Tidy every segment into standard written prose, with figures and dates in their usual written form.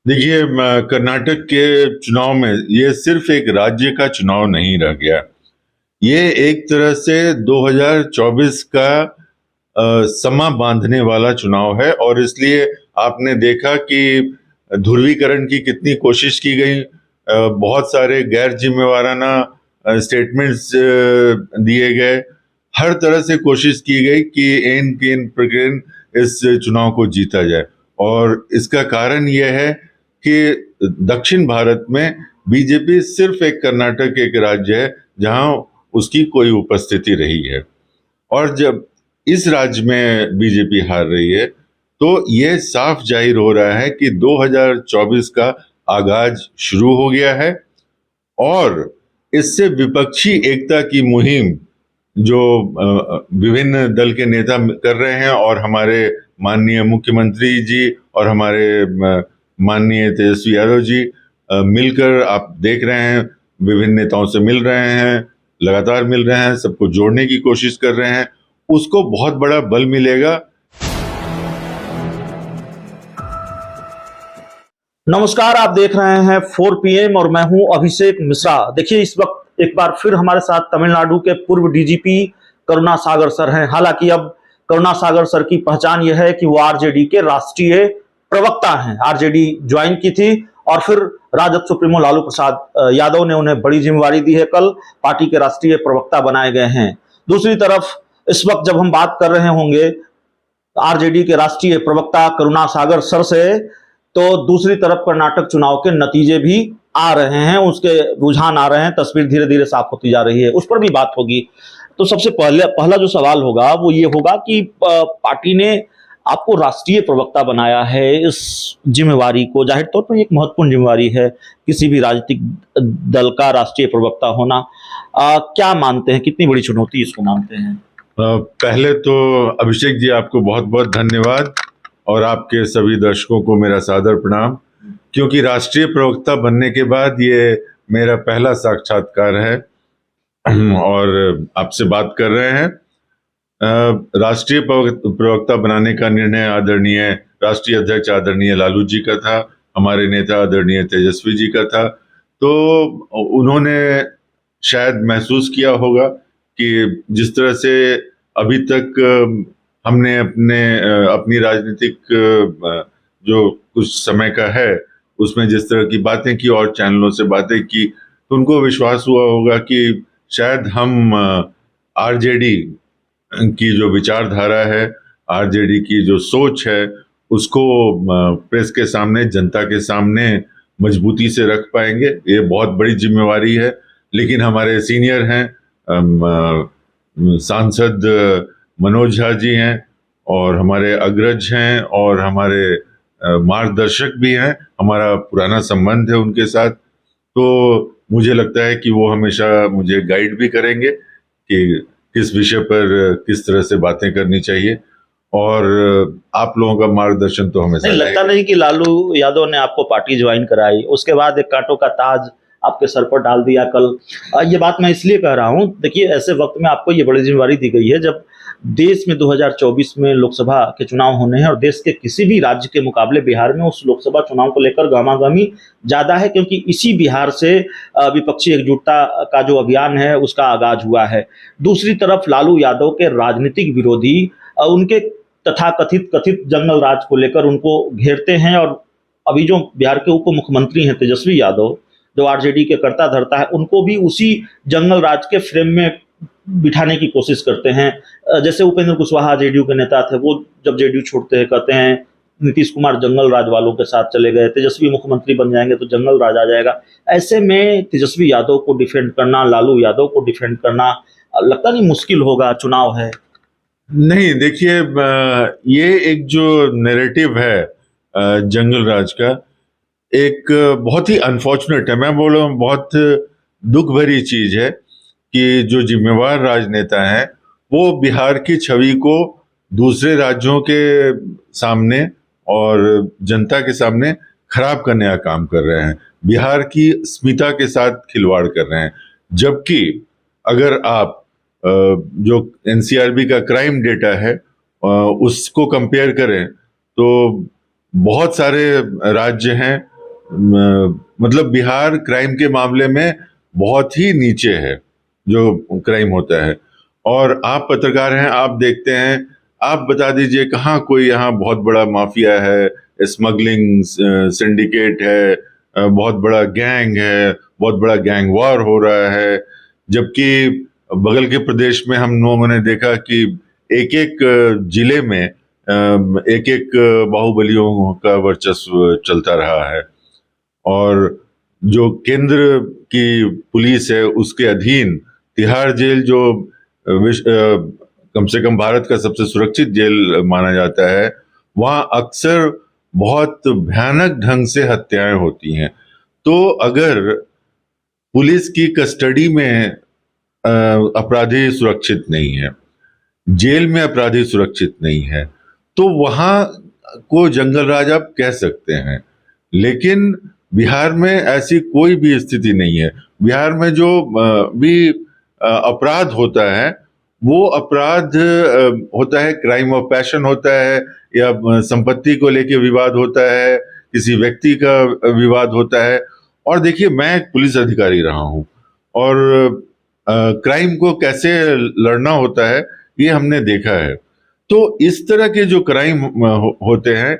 देखिए, कर्नाटक के चुनाव में ये सिर्फ एक राज्य का चुनाव नहीं रह गया। ये एक तरह से 2024 का समा बांधने वाला चुनाव है, और इसलिए आपने देखा कि ध्रुवीकरण की कितनी कोशिश की गई। बहुत सारे गैर जिम्मेवाराना स्टेटमेंट्स दिए गए। हर तरह से कोशिश की गई कि एन केन प्रकेन इस चुनाव को जीता जाए। और इसका कारण यह है कि दक्षिण भारत में बीजेपी सिर्फ एक कर्नाटक एक राज्य है जहां उसकी कोई उपस्थिति रही है। और जब इस राज्य में बीजेपी हार रही है तो ये साफ जाहिर हो रहा है कि 2024 का आगाज शुरू हो गया है। और इससे विपक्षी एकता की मुहिम जो विभिन्न दल के नेता कर रहे हैं, और हमारे माननीय मुख्यमंत्री जी और हमारे माननीय तेजस्वी यादव जी मिलकर, आप देख रहे हैं, विभिन्न नेताओं से मिल रहे हैं, लगातार मिल रहे हैं, सबको जोड़ने की कोशिश कर रहे हैं। उसको बहुत बड़ा बल मिलेगा। नमस्कार, आप देख रहे हैं 4 PM और मैं हूं अभिषेक मिश्रा। देखिए, इस वक्त एक बार फिर हमारे साथ तमिलनाडु के पूर्व डीजीपी करुणा सागर सर हैं। हालांकि अब करुणा सागर सर की पहचान यह है कि वो आरजेडी के राष्ट्रीय प्रवक्ता हैं। आरजेडी ज्वाइन की थी और फिर राजद सुप्रीमो लालू प्रसाद यादव ने उन्हें बड़ी जिम्मेवारी दी है। कल पार्टी के राष्ट्रीय प्रवक्ता बनाए गए हैं। दूसरी तरफ इस वक्त जब हम बात कर रहे होंगे आरजेडी के राष्ट्रीय प्रवक्ता करुणा सागर सर से, तो दूसरी तरफ कर्नाटक चुनाव के नतीजे भी आ रहे हैं, उसके रुझान आ रहे हैं, तस्वीर धीरे धीरे साफ होती जा रही है, उस पर भी बात होगी। तो सबसे पहला जो सवाल होगा वो ये होगा कि पार्टी ने आपको राष्ट्रीय प्रवक्ता बनाया है। इस जिम्मेवारी को, जाहिर तौर पर एक महत्वपूर्ण जिम्मेवारी है किसी भी राजनीतिक दल का राष्ट्रीय प्रवक्ता होना। क्या मानते हैं, कितनी बड़ी चुनौती इसको मानते हैं? पहले तो अभिषेक जी, आपको बहुत बहुत धन्यवाद, और आपके सभी दर्शकों को मेरा सादर प्रणाम, क्योंकि राष्ट्रीय प्रवक्ता बनने के बाद ये मेरा पहला साक्षात्कार है और आपसे बात कर रहे हैं। राष्ट्रीय प्रवक्ता बनाने का निर्णय आदरणीय राष्ट्रीय अध्यक्ष आदरणीय लालू जी का था, हमारे नेता आदरणीय तेजस्वी जी का था। तो उन्होंने शायद महसूस किया होगा कि जिस तरह से अभी तक हमने अपनी राजनीतिक जो कुछ समय का है उसमें जिस तरह की बातें की और चैनलों से बातें की, तो उनको विश्वास हुआ होगा कि शायद हम आरजेडी की जो विचारधारा है, आरजेडी की जो सोच है, उसको प्रेस के सामने, जनता के सामने मजबूती से रख पाएंगे। ये बहुत बड़ी जिम्मेवारी है। लेकिन हमारे सीनियर हैं, सांसद मनोज झा जी हैं, और हमारे अग्रज हैं, और हमारे मार्गदर्शक भी हैं। हमारा पुराना संबंध है उनके साथ। तो मुझे लगता है कि वो हमेशा मुझे गाइड भी करेंगे कि किस विषय पर किस तरह से बातें करनी चाहिए, और आप लोगों का मार्गदर्शन तो हमेशा नहीं लगता नहीं कि लालू यादव ने आपको पार्टी ज्वाइन कराई, उसके बाद एक कांटों का ताज आपके सर पर डाल दिया कल। ये बात मैं इसलिए कह रहा हूं, देखिए, ऐसे वक्त में आपको ये बड़ी जिम्मेवारी दी गई है जब देश में 2024 में लोकसभा के चुनाव होने हैं, और देश के किसी भी राज्य के मुकाबले बिहार में उस लोकसभा चुनाव को लेकर गहमागहमी ज्यादा है, क्योंकि इसी बिहार से विपक्षी एकजुटता का जो अभियान है उसका आगाज हुआ है। दूसरी तरफ लालू यादव के राजनीतिक विरोधी उनके तथाकथित कथित जंगल राज को लेकर उनको घेरते हैं, और अभी जो बिहार के उप मुख्यमंत्री हैं तेजस्वी यादव, जो आरजेडी के कर्ता धर्ता है, उनको भी उसी जंगल राज के फ्रेम में बिठाने की कोशिश करते हैं। जैसे उपेंद्र कुशवाहा जेडीयू के नेता थे, वो जब जेडीयू छोड़ते हैं कहते हैं नीतीश कुमार जंगल राज वालों के साथ चले गए, तेजस्वी मुख्यमंत्री बन जाएंगे तो जंगल राज आ जाएगा। ऐसे में तेजस्वी यादव को डिफेंड करना, लालू यादव को डिफेंड करना, लगता नहीं मुश्किल होगा? चुनाव है। नहीं, देखिए, ये एक जो नैरेटिव है जंगल राज का, एक बहुत ही अनफॉर्चुनेट है, मैं बोल रहा हूँ बहुत दुख भरी चीज है कि जो जिम्मेवार राजनेता हैं वो बिहार की छवि को दूसरे राज्यों के सामने और जनता के सामने खराब करने का काम कर रहे हैं, बिहार की अस्मिता के साथ खिलवाड़ कर रहे हैं। जबकि अगर आप जो एनसीआरबी का क्राइम डेटा है उसको कंपेयर करें तो बहुत सारे राज्य हैं मतलब बिहार क्राइम के मामले में बहुत ही नीचे है जो क्राइम होता है। और आप पत्रकार हैं, आप देखते हैं, आप बता दीजिए कहाँ कोई यहाँ बहुत बड़ा माफिया है, स्मगलिंग सिंडिकेट है, बहुत बड़ा गैंग है, बहुत बड़ा गैंग वॉर हो रहा है। जबकि बगल के प्रदेश में हम लोगों ने देखा कि एक एक जिले में एक एक बाहुबलियों का वर्चस्व चलता रहा है। और जो केंद्र की पुलिस है उसके अधीन तिहाड़ जेल जो कम से कम भारत का सबसे सुरक्षित जेल माना जाता है, वहाँ अक्सर बहुत भयानक ढंग से हत्याएं होती हैं। तो अगर पुलिस की कस्टडी में अपराधी सुरक्षित नहीं है, जेल में अपराधी सुरक्षित नहीं है, तो वहां को जंगल राज आप कह सकते हैं। लेकिन बिहार में ऐसी कोई भी स्थिति नहीं है। बिहार में जो भी अपराध होता है वो अपराध होता है, क्राइम ऑफ पैशन होता है, या संपत्ति को लेके विवाद होता है, किसी व्यक्ति का विवाद होता है। और देखिए, मैं एक पुलिस अधिकारी रहा हूं और क्राइम को कैसे लड़ना होता है ये हमने देखा है। तो इस तरह के जो क्राइम होते हैं,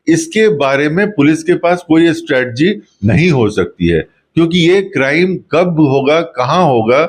इसके बारे में पुलिस के पास कोई स्ट्रेटजी नहीं हो सकती है, क्योंकि ये क्राइम कब होगा, कहाँ होगा,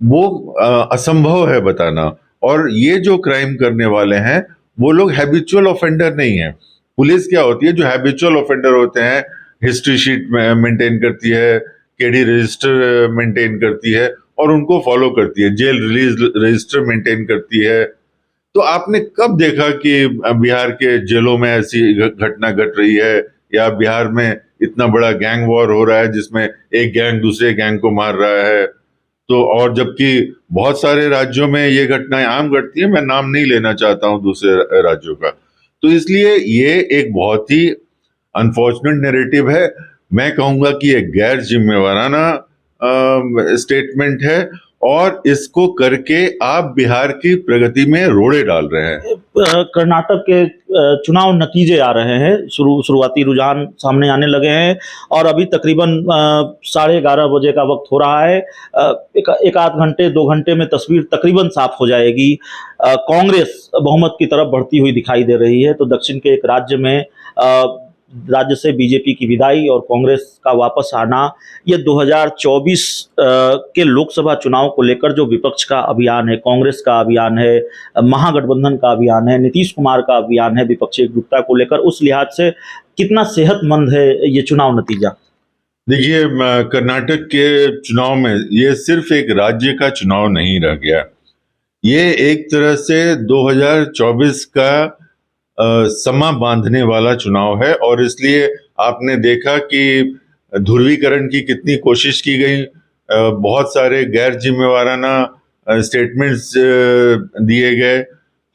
वो असंभव है बताना। और ये जो क्राइम करने वाले हैं वो लोग हैबिचुअल ऑफेंडर नहीं है। पुलिस क्या होती है, जो हैबिचुअल ऑफेंडर होते हैं, हिस्ट्री शीट मेंटेन करती है, केडी रजिस्टर मेंटेन करती है और उनको फॉलो करती है, जेल रिलीज रजिस्टर मेंटेन करती है। तो आपने कब देखा कि बिहार के जेलों में ऐसी घटना घट रही है, या बिहार में इतना बड़ा गैंग वॉर हो रहा है जिसमें एक गैंग दूसरे गैंग को मार रहा है? तो और जबकि बहुत सारे राज्यों में ये घटनाएं आम घटती है, मैं नाम नहीं लेना चाहता हूं दूसरे राज्यों का। तो इसलिए ये एक बहुत ही अनफॉर्चुनेट नैरेटिव है। मैं कहूंगा कि ये गैर जिम्मेवाराना स्टेटमेंट है, और इसको करके आप बिहार की प्रगति में रोड़े डाल रहे हैं। कर्नाटक के चुनाव नतीजे आ रहे हैं, शुरुआती रुझान सामने आने लगे हैं और अभी तकरीबन 11:30 बजे का वक्त हो रहा है। एक आध घंटे 2 घंटे में तस्वीर तकरीबन साफ हो जाएगी। कांग्रेस बहुमत की तरफ बढ़ती हुई दिखाई दे रही है। तो दक्षिण के एक राज्य में राज्य से बीजेपी की विदाई और कांग्रेस का वापस आना, ये 2024 के लोकसभा चुनाव को लेकर जो विपक्ष का अभियान है, कांग्रेस का अभियान है, महागठबंधन का अभियान है, नीतीश कुमार का अभियान है विपक्षी एकजुटता को लेकर, उस लिहाज से कितना सेहतमंद है ये चुनाव नतीजा? देखिए, कर्नाटक के चुनाव में ये सिर्फ एक राज्य का चुनाव नहीं रह गया, ये एक तरह से 2024 का समा बांधने वाला चुनाव है। और इसलिए आपने देखा कि ध्रुवीकरण की कितनी कोशिश की गई, बहुत सारे गैर जिम्मेवाराना स्टेटमेंट्स दिए गए,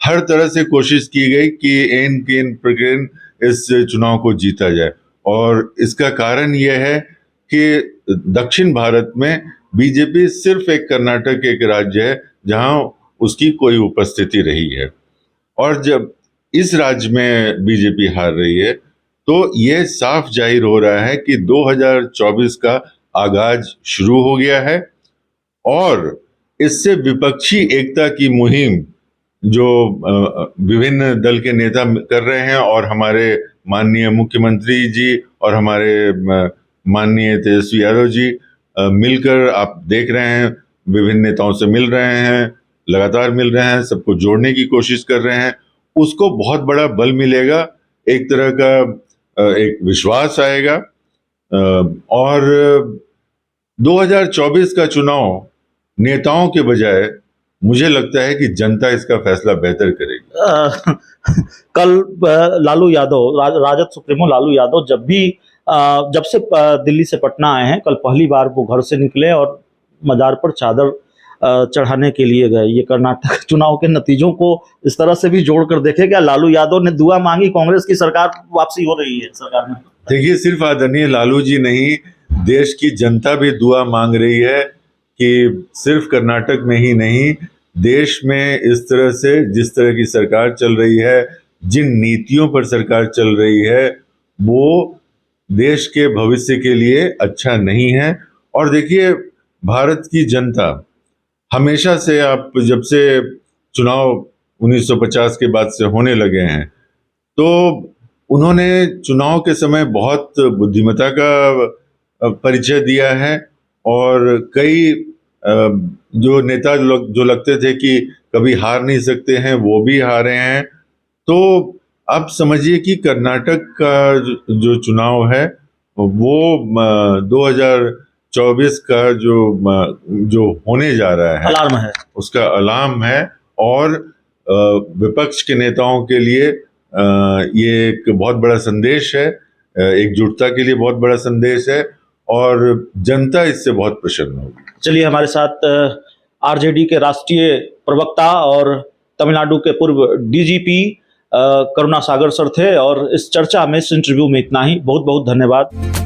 हर तरह से कोशिश की गई कि एन केन प्रकेन इस चुनाव को जीता जाए। और इसका कारण यह है कि दक्षिण भारत में बीजेपी सिर्फ एक कर्नाटक एक राज्य है जहां उसकी कोई उपस्थिति रही है। और जब इस राज्य में बीजेपी हार रही है तो ये साफ जाहिर हो रहा है कि 2024 का आगाज शुरू हो गया है। और इससे विपक्षी एकता की मुहिम जो विभिन्न दल के नेता कर रहे हैं, और हमारे माननीय मुख्यमंत्री जी और हमारे माननीय तेजस्वी यादव जी मिलकर, आप देख रहे हैं, विभिन्न नेताओं से मिल रहे हैं, लगातार मिल रहे हैं, सबको जोड़ने की कोशिश कर रहे हैं, उसको बहुत बड़ा बल मिलेगा, एक तरह का एक विश्वास आएगा। और 2024 का चुनाव नेताओं के बजाय मुझे लगता है कि जनता इसका फैसला बेहतर करेगी। कल लालू यादव, राजद सुप्रीमो लालू यादव जब से दिल्ली से पटना आए हैं, कल पहली बार वो घर से निकले और मजार पर चादर चढ़ाने के लिए गए। ये कर्नाटक चुनाव के नतीजों को इस तरह से भी जोड़कर देखे, क्या लालू यादव ने दुआ मांगी, कांग्रेस की सरकार वापसी हो रही है सरकार में? देखिए, सिर्फ आदरणीय लालू जी नहीं, देश की जनता भी दुआ मांग रही है कि सिर्फ कर्नाटक में ही नहीं, देश में इस तरह से जिस तरह की सरकार चल रही है, जिन नीतियों पर सरकार चल रही है, वो देश के भविष्य के लिए अच्छा नहीं है। और देखिए, भारत की जनता हमेशा से, आप जब से चुनाव 1950 के बाद से होने लगे हैं, तो उन्होंने चुनाव के समय बहुत बुद्धिमत्ता का परिचय दिया है। और कई जो नेता जो लगते थे कि कभी हार नहीं सकते हैं, वो भी हारे हैं। तो आप समझिए कि कर्नाटक का जो चुनाव है वो 2024 का जो होने जा रहा है, अलार्म है। उसका अलार्म है। और विपक्ष के नेताओं के लिए ये एक बहुत बड़ा संदेश है, एकजुटता के लिए बहुत बड़ा संदेश है, और जनता इससे बहुत प्रसन्न होगी। चलिए, हमारे साथ आरजेडी के राष्ट्रीय प्रवक्ता और तमिलनाडु के पूर्व डीजीपी करुणा सागर सर थे, और इस चर्चा में, इस इंटरव्यू में इतना ही। बहुत बहुत धन्यवाद।